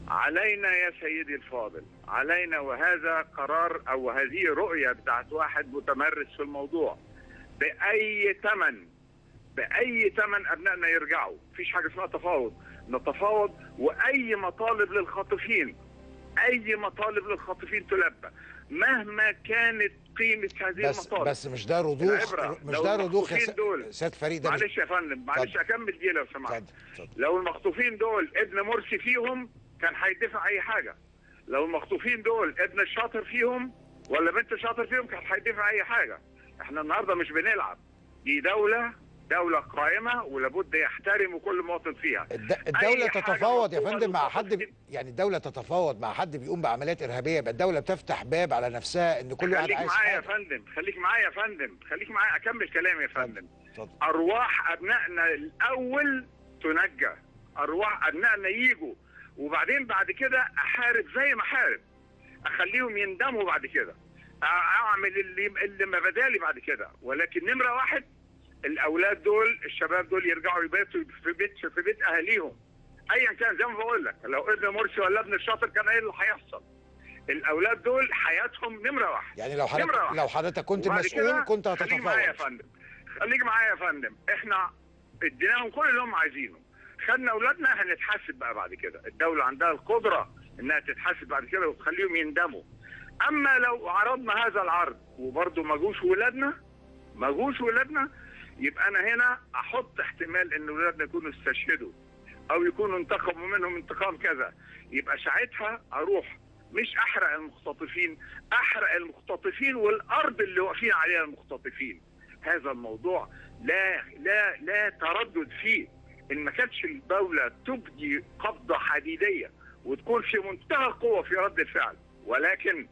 علينا يا سيدي الفاضل، علينا، وهذا قرار او هذه رؤية بتاعت واحد متمرس في الموضوع، بأي ثمن أبنائنا يرجعوا. مفيش حاجة اسمها تفاوض، نتفاوض وأي مطالب للخاطفين، أي مطالب للخاطفين تلبى مهما كانت قيمة هذه المطالب. بس مش ده رضوخ، مش ده رضوخ يا سيد فريد. معلش يا فندم، معلش أكمل دي لو سمحت. لو المخطوفين دول ابن مرسي فيهم كان هيدفع أي حاجة، لو المخطوفين دول ابن الشاطر فيهم ولا بنت الشاطر فيهم كان هيدفع أي حاجة. احنا النهارده مش بنلعب، دي دولة قائمة ولابد يحترموا كل مواطن فيها. الدولة تتفاوض يا فندم مع حد، يعني الدولة تتفاوض مع حد بيقوم بعمليات إرهابية، يبقى الدولة بتفتح باب على نفسها إن كل واحد عايز حاجة. خليك معايا يا فندم، خليك معايا أكمل كلامي يا فندم. أرواح أبنائنا الأول تنجى، أرواح أبنائنا يجوا، وبعدين بعد كده أحارب زي ما أحارب، أخليهم يندموا بعد كده، أعمل اللي ما بدالي بعد كده. ولكن نمرة واحد، الاولاد دول، الشباب دول يرجعوا يباتوا في بيت اهاليهم ايا كان. زي ما بقول لك، لو ابن مرسي ولا ابن الشاطر كان ايه اللي هيحصل؟ الاولاد دول حياتهم نمره واحد. يعني لو حضرتك كنت مسؤول كنت هتتفاوض. خليك معايا يا فندم، احنا اديناهم كل اللي هم عايزينه، خدنا اولادنا، هنتحاسب بقى بعد كده. الدوله عندها القدره انها تتحاسب بعد كده وتخليهم يندموا. اما لو عرضنا هذا العرض وبرضه ما جوش ولادنا، يبقى انا هنا احط احتمال ان ولادنا يكونوا استشهدوا او يكونوا انتقموا منهم انتقام كذا. يبقى ساعتها اروح مش احرق المختطفين والارض اللي واقفين عليها المختطفين. هذا الموضوع لا تردد فيه. ان ما كانتش الدوله تبدي قبضه حديديه وتكون في منتهى القوه في رد الفعل، ولكن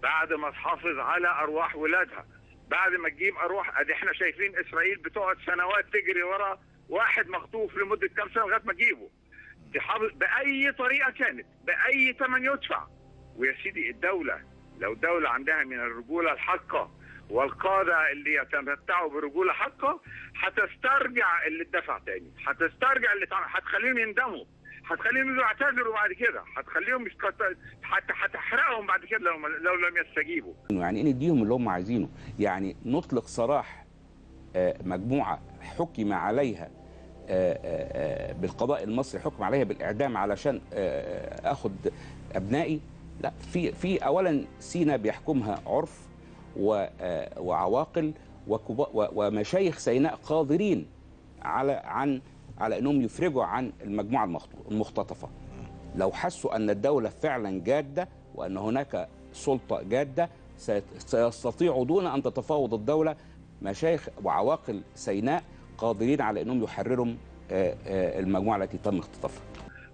بعد ما تحافظ على ارواح ولادها، بعد ما تجيب اروح. ادي احنا شايفين اسرائيل بتقعد سنوات تجري ورا واحد مخطوف لمده كام سنه لغايه ما تجيبه، تحافظ باي طريقه كانت، باي ثمن يدفع. ويا سيدي الدوله، لو الدوله عندها من الرجوله الحقه والقاده اللي يتمتعوا برجوله حقه، هتسترجع اللي اتدفع تاني، هتسترجع اللي هتخليهم يندموا، هتخليهم يعتذروا بعد كده، هتخليهم هتحرقهم بعد كده لو لم يستجيبوا. يعني نديهم اللي هم عايزينه، يعني نطلق سراح مجموعه حكم عليها بالقضاء المصري، حكم عليها بالاعدام علشان اخد ابنائي. لا، في اولا سينا بيحكمها عرف وعواقل ومشايخ سيناء قادرين على انهم يفرجوا عن المجموعه المختطفه. لو حسوا ان الدوله فعلا جاده وان هناك سلطه جاده، سيستطيعوا دون ان تتفاوض الدوله. مشايخ وعواقل سيناء قادرين على انهم يحرروا المجموعه التي تم اختطافها.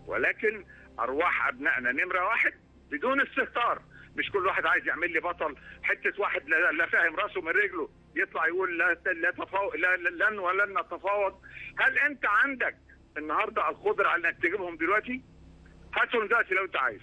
ولكن ارواح ابنائنا نمره واحد بدون استهتار. مش كل واحد عايز يعمل لي بطل، حته واحد لا فاهم راسه من رجله يطلع يقول لن ولن نتفاوض. هل انت عندك النهارده القدره على انك تجيبهم دلوقتي؟ هاتهم دلوقتي لو انت عايز.